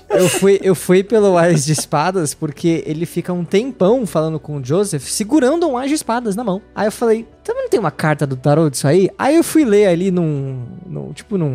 Eu fui pelo Ás de Espadas porque ele fica um tempão falando com o Joseph, segurando um Ás de Espadas na mão. Aí eu falei, também não tem uma carta do tarô disso aí? Aí eu fui ler ali num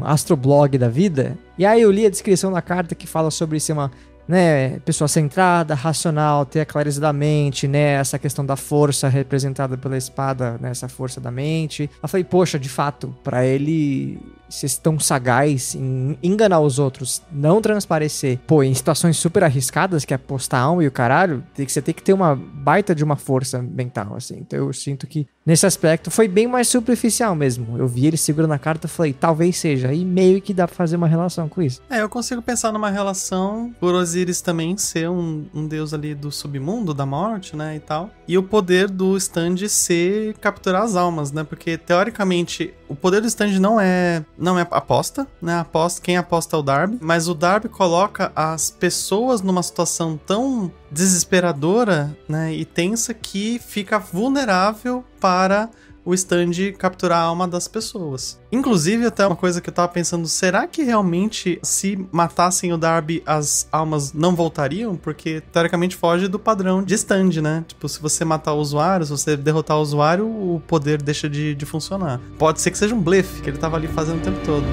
astroblog da vida. E aí eu li a descrição da carta que fala sobre ser uma... né, pessoa centrada, racional, ter a clareza da mente, né, essa questão da força representada pela espada, né, essa força da mente. Eu falei, poxa, de fato, pra ele ser tão sagaz em enganar os outros, não transparecer, pô, em situações super arriscadas, que é apostar alma e o caralho, você tem que ter uma baita de uma força mental, assim. Então eu sinto que nesse aspecto foi bem mais superficial mesmo. Eu vi ele segurando a carta e falei, talvez seja, e meio que dá pra fazer uma relação com isso. Eu consigo pensar numa relação por Osiris também ser um deus ali do submundo, da morte, né, e tal. E o poder do stand ser capturar as almas, né, porque teoricamente o poder do stand não é aposta, né, quem aposta é o Darby, mas o Darby coloca as pessoas numa situação tão desesperadora, né, e tensa que fica vulnerável para o stand capturar a alma das pessoas. Inclusive, até uma coisa que eu tava pensando, será que realmente se matassem o Darby, as almas não voltariam? Porque, teoricamente, foge do padrão de stand, né? Tipo, se você matar o usuário, se você derrotar o usuário, o poder deixa de funcionar. Pode ser que seja um blefe, que ele tava ali fazendo o tempo todo.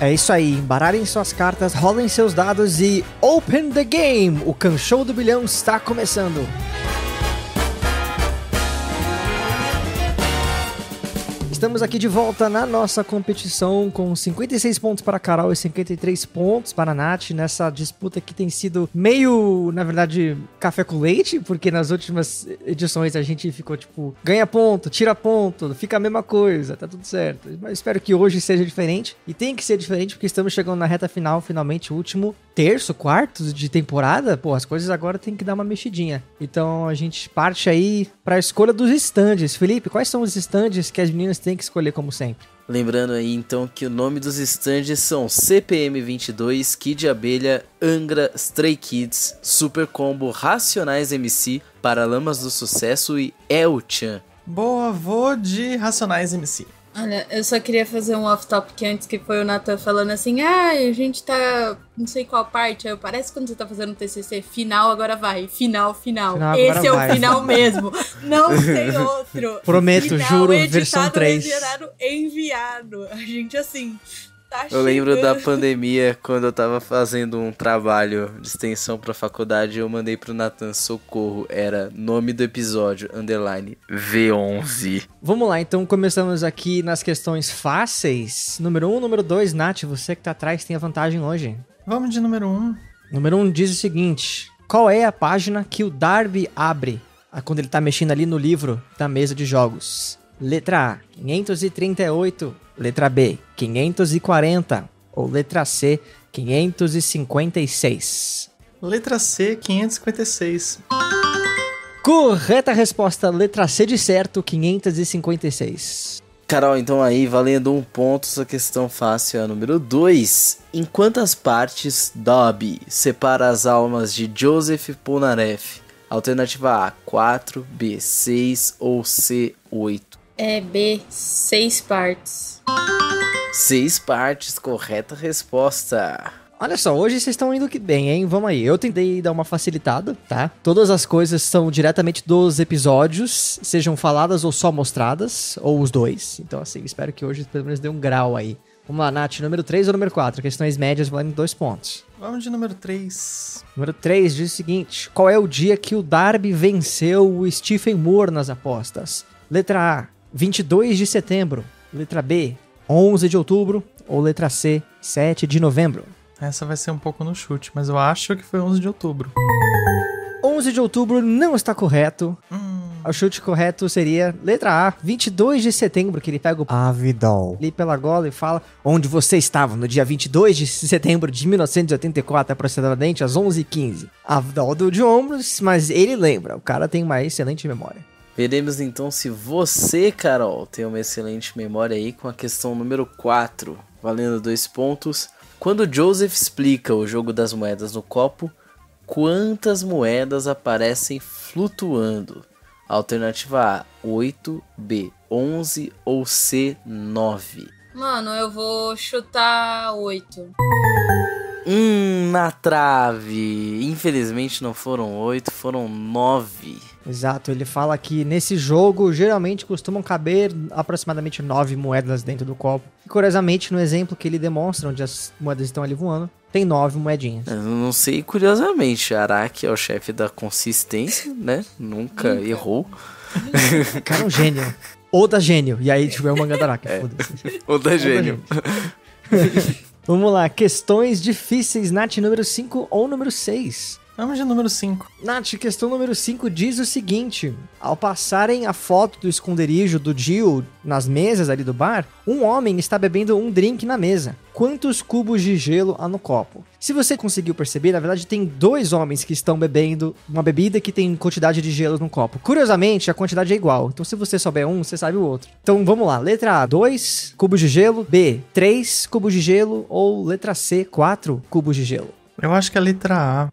É isso aí, embaralhem suas cartas, rolem seus dados e open the game! O Kanshou do Bilhão está começando! Estamos aqui de volta na nossa competição com 56 pontos para a Carol e 53 pontos para a Nath, nessa disputa que tem sido meio, na verdade, café com leite, porque nas últimas edições a gente ficou tipo, ganha ponto, tira ponto, fica a mesma coisa, tá tudo certo. Mas espero que hoje seja diferente, e tem que ser diferente porque estamos chegando na reta final, finalmente, o último terço, quarto de temporada. Pô, as coisas agora tem que dar uma mexidinha. Então a gente parte aí para a escolha dos stands. Felipe, quais são os stands que as meninas têm que escolher como sempre? Lembrando aí então que o nome dos stands são CPM22, Kid Abelha, Angra, Stray Kids, Super Combo, Racionais MC, Paralamas do Sucesso e El-chan. Boa, vou de Racionais MC. Olha, eu só queria fazer um off-topic antes, que foi o Nathan falando assim, a gente tá, não sei qual parte, aí parece quando você tá fazendo TCC, final, agora vai, final. Esse é o final mesmo, não tem outro. Prometo, final, juro, editado, versão 3. Enviado, a gente assim... Eu lembro da pandemia, quando eu tava fazendo um trabalho de extensão pra faculdade, eu mandei pro Nathan, socorro, era nome do episódio, _ V11. Vamos lá, então começamos aqui nas questões fáceis. Número 1, número 2, Nath, você que tá atrás tem a vantagem hoje. Vamos de número 1. Número 1 diz o seguinte, qual é a página que o Darby abre quando ele tá mexendo ali no livro da mesa de jogos? Letra A, 538. Letra B, 540. Ou letra C, 556. Letra C, 556. Correta resposta, letra C de certo, 556. Carol, então aí, valendo um ponto, essa questão fácil é a número 2. Em quantas partes Dobby separa as almas de Joseph Polnareff? Alternativa A, 4, B, 6 ou C, 8? É B, 6 partes. 6 partes, correta resposta. Olha só, hoje vocês estão indo que bem, hein? Vamos aí. Eu tentei dar uma facilitada, tá? Todas as coisas são diretamente dos episódios, sejam faladas ou só mostradas, ou os dois. Então, assim, espero que hoje pelo menos dê um grau aí. Vamos lá, Nath, número 3 ou número 4? Questões médias valendo 2 pontos. Vamos de número 3. Número 3 diz o seguinte: qual é o dia que o Darby venceu o Stephen Moore nas apostas? Letra A, 22 de setembro. Letra B, 11 de outubro. Ou letra C, 7 de novembro. Essa vai ser um pouco no chute, mas eu acho que foi 11 de outubro. 11 de outubro não está correto. O chute correto seria letra A, 22 de setembro, que ele pega o Avidol ali pela gola e fala onde você estava no dia 22 de setembro de 1984, aproximadamente às 11h15. Avidol deu de ombros, mas ele lembra, o cara tem uma excelente memória. Veremos então se você, Carol, tem uma excelente memória aí com a questão número 4, valendo 2 pontos. Quando Joseph explica o jogo das moedas no copo, quantas moedas aparecem flutuando? Alternativa A, 8, B, 11 ou C, 9? Mano, eu vou chutar 8. Na trave. Infelizmente não foram 8, foram 9. Exato, ele fala que nesse jogo geralmente costumam caber aproximadamente 9 moedas dentro do copo. E curiosamente, no exemplo que ele demonstra, onde as moedas estão ali voando, tem 9 moedinhas. Eu não sei, curiosamente, Araki é o chefe da consistência, né? Nunca errou. O cara é um gênio. Oda gênio. E aí, tipo, é o mangá da Araki. Foda-se. Oda gênio. Vamos lá, questões difíceis, Nath, número 5 ou número 6? Vamos de número 5. Nath, questão número 5 diz o seguinte: ao passarem a foto do esconderijo do Jill nas mesas ali do bar, um homem está bebendo um drink na mesa. Quantos cubos de gelo há no copo? Se você conseguiu perceber, na verdade tem 2 homens que estão bebendo uma bebida que tem quantidade de gelo no copo. Curiosamente, a quantidade é igual. Então se você souber um, você sabe o outro. Então vamos lá. Letra A, 2 cubos de gelo. B, 3 cubos de gelo. Ou letra C, 4 cubos de gelo. Eu acho que é a letra A.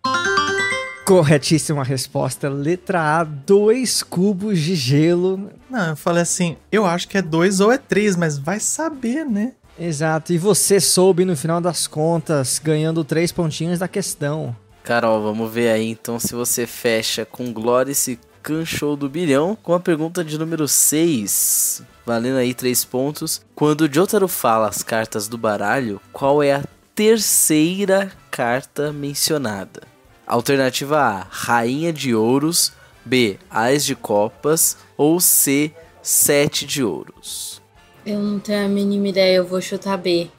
Corretíssima resposta. Letra A, 2 cubos de gelo. Não, eu falei assim, eu acho que é 2 ou é 3, mas vai saber, né? Exato, e você soube no final das contas, ganhando 3 pontinhos da questão. Carol, vamos ver aí então se você fecha com glória esse Can-Show do bilhão com a pergunta de número 6, valendo aí 3 pontos. Quando Jotaro fala as cartas do baralho, qual é a terceira carta mencionada? Alternativa A, Rainha de Ouros. B, Ás de Copas. Ou C, 7 de Ouros. Eu não tenho a mínima ideia, eu vou chutar B.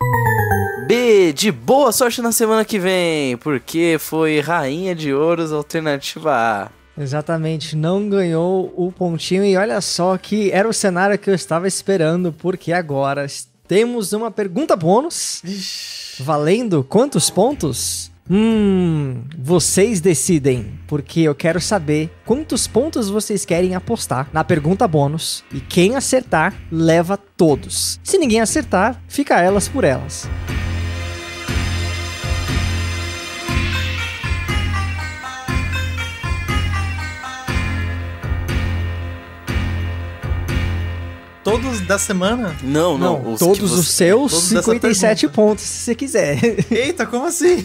B, de boa sorte na semana que vem, porque foi Rainha de Ouros, alternativa A. Exatamente, não ganhou o pontinho e olha só que era o cenário que eu estava esperando, porque agora temos uma pergunta bônus, valendo quantos pontos? Vocês decidem, porque eu quero saber quantos pontos vocês querem apostar na pergunta bônus e quem acertar leva todos. Se ninguém acertar, fica elas por elas. Todos da semana? Não, todos os seus 57 pontos, se você quiser. Eita, como assim?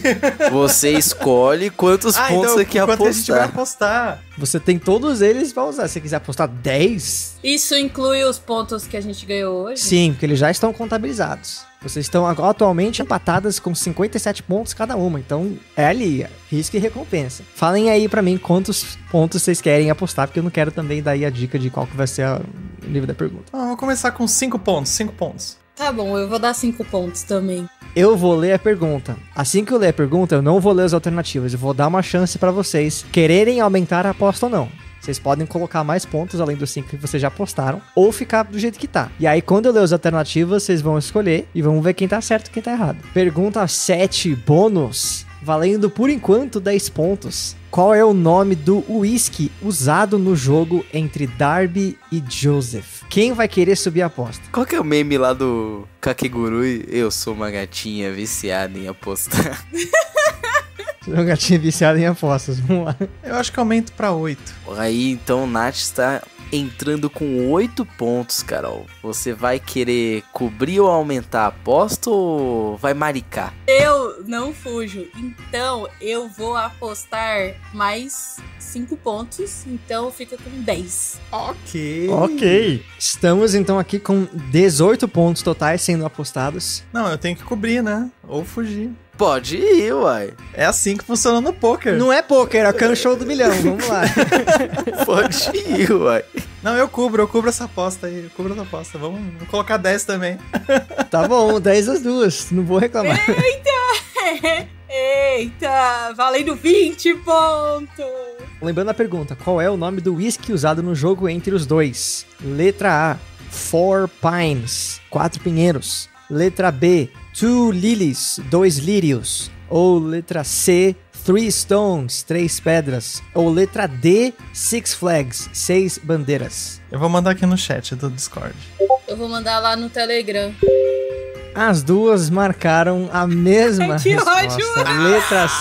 Você escolhe quantos pontos então, você quer apostar. A gente vai apostar. Você tem todos eles pra usar. Se você quiser apostar 10... Isso inclui os pontos que a gente ganhou hoje? Sim, porque eles já estão contabilizados. Vocês estão atualmente empatadas com 57 pontos cada uma. Então, é ali, risco e recompensa. Falem aí pra mim quantos pontos vocês querem apostar, porque eu não quero também dar aí a dica de qual que vai ser o nível da pergunta. Vamos começar com 5 pontos, 5 pontos. Tá bom, eu vou dar 5 pontos também. Eu vou ler a pergunta. Assim que eu ler a pergunta, eu não vou ler as alternativas. Eu vou dar uma chance pra vocês quererem aumentar a aposta ou não. Vocês podem colocar mais pontos além dos 5 que vocês já apostaram, ou ficar do jeito que tá. E aí, quando eu ler as alternativas, vocês vão escolher e vamos ver quem tá certo e quem tá errado. Pergunta 7, bônus, valendo por enquanto 10 pontos. Qual é o nome do uísque usado no jogo entre Darby e Joseph? Quem vai querer subir a aposta? Qual que é o meme lá do Kakegurui? Eu sou uma gatinha viciada em apostar. Um gatinho viciado em apostas, vamos lá. Eu acho que aumento pra 8. Aí, então, o Nath está entrando com 8 pontos, Carol. Você vai querer cobrir ou aumentar a aposta ou vai maricar? Eu não fujo, então eu vou apostar mais 5 pontos, então fica com 10. Ok. Estamos então aqui com 18 pontos totais sendo apostados. Não, eu tenho que cobrir, né? Ou fugir. Pode ir, uai. É assim que funciona no poker. Não é poker, é o Can Show do Milhão, vamos lá. Pode ir, uai. Não, eu cubro essa aposta aí. Eu cubro essa aposta. Vamos colocar 10 também. Tá bom, 10 as duas, não vou reclamar. Eita, valendo 20 pontos. Lembrando a pergunta, qual é o nome do whisky usado no jogo entre os dois? Letra A, 4 Pines, 4 pinheiros. Letra B, 2 Lilies, 2 lírios. Ou letra C, 3 Stones, 3 pedras. Ou letra D, 6 Flags, 6 bandeiras. Eu vou mandar aqui no chat do Discord. Eu vou mandar lá no Telegram. As duas marcaram a mesma que resposta. ódio. Letra C,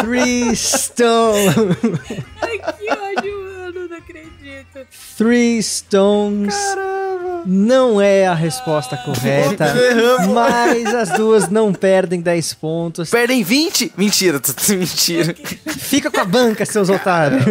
3 Stones. Ai, que ódio, mano, não acredito. 3 Stones. Caramba. Não é a resposta correta, mas as duas não perdem 10 pontos. Perdem 20? Mentira, mentira. Fica com a banca, seus otários.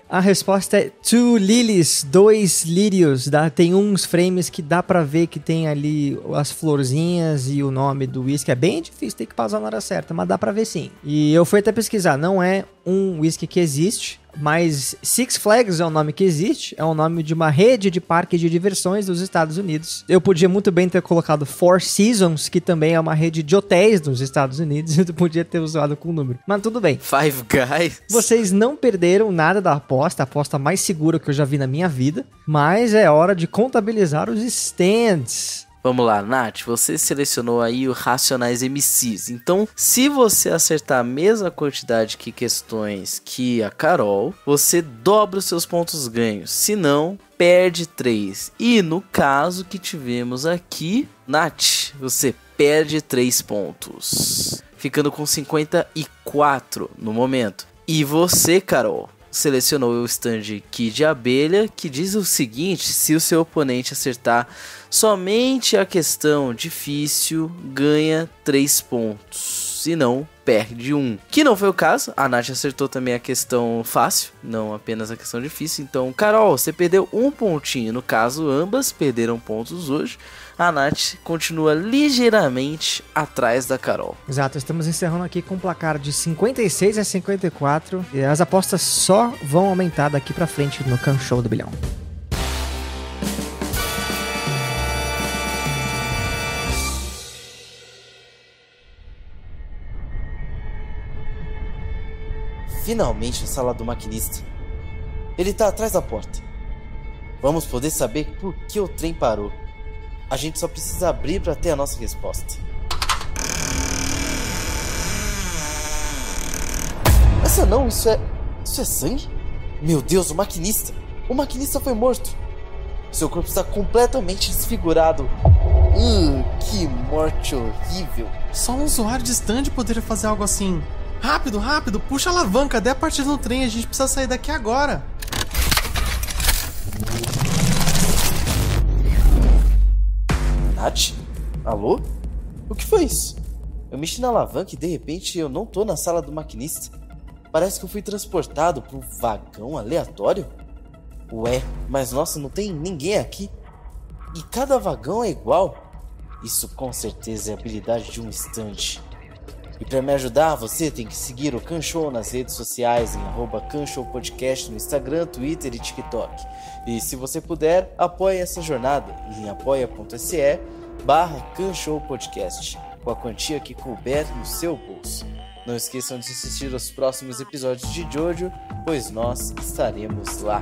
A resposta é 2 Lilies, 2 lírios. Tem uns frames que dá pra ver que tem ali as florzinhas e o nome do whisky. É bem difícil, tem que pausar na hora certa, mas dá pra ver sim. E eu fui até pesquisar, não é um whisky que existe, mas Six Flags é o nome que existe, é o nome de uma rede de parques de diversões dos Estados Unidos. Eu podia muito bem ter colocado Four Seasons, que também é uma rede de hotéis dos Estados Unidos, eu podia ter usado com o número, mas tudo bem. Five Guys. Vocês não perderam nada da aposta, a aposta mais segura que eu já vi na minha vida, mas é hora de contabilizar os stands. Vamos lá, Nath, você selecionou aí o Racionais MCs. Então, se você acertar a mesma quantidade de questões que a Carol, você dobra os seus pontos ganhos. Se não, perde 3. E no caso que tivemos aqui, Nath, você perde 3 pontos. Ficando com 54 no momento. E você, Carol, selecionou o stand Kid Abelha, que diz o seguinte: se o seu oponente acertar somente a questão difícil, ganha 3 pontos, se não, perde 1. Que não foi o caso, a Nath acertou também a questão fácil, não apenas a questão difícil. Então, Carol, você perdeu 1 pontinho, no caso, ambas perderam pontos hoje. A Nath continua ligeiramente atrás da Carol. Exato, estamos encerrando aqui com um placar de 56 a 54. E as apostas só vão aumentar daqui pra frente no Can Show do Bilhão. Finalmente a sala do maquinista. Ele tá atrás da porta. Vamos poder saber por que o trem parou. A gente só precisa abrir para ter a nossa resposta. Essa não, isso é sangue? Meu Deus, o maquinista! O maquinista foi morto. Seu corpo está completamente desfigurado. Que morte horrível. Só um usuário de stand poderia fazer algo assim. Rápido, rápido, puxa a alavanca, dê a partida no trem, a gente precisa sair daqui agora. Nath? Alô? O que foi isso? Eu mexi na alavanca e de repente eu não tô na sala do maquinista. Parece que eu fui transportado para um vagão aleatório. Ué, mas nossa, não tem ninguém aqui. E cada vagão é igual. Isso com certeza é a habilidade de um stand. E para me ajudar, você tem que seguir o Can Show nas redes sociais em @CanShowPodcast no Instagram, Twitter e TikTok. E se você puder, apoie essa jornada em apoia.se/CanShowPodcast, com a quantia que couber no seu bolso. Não esqueçam de assistir aos próximos episódios de Jojo, pois nós estaremos lá.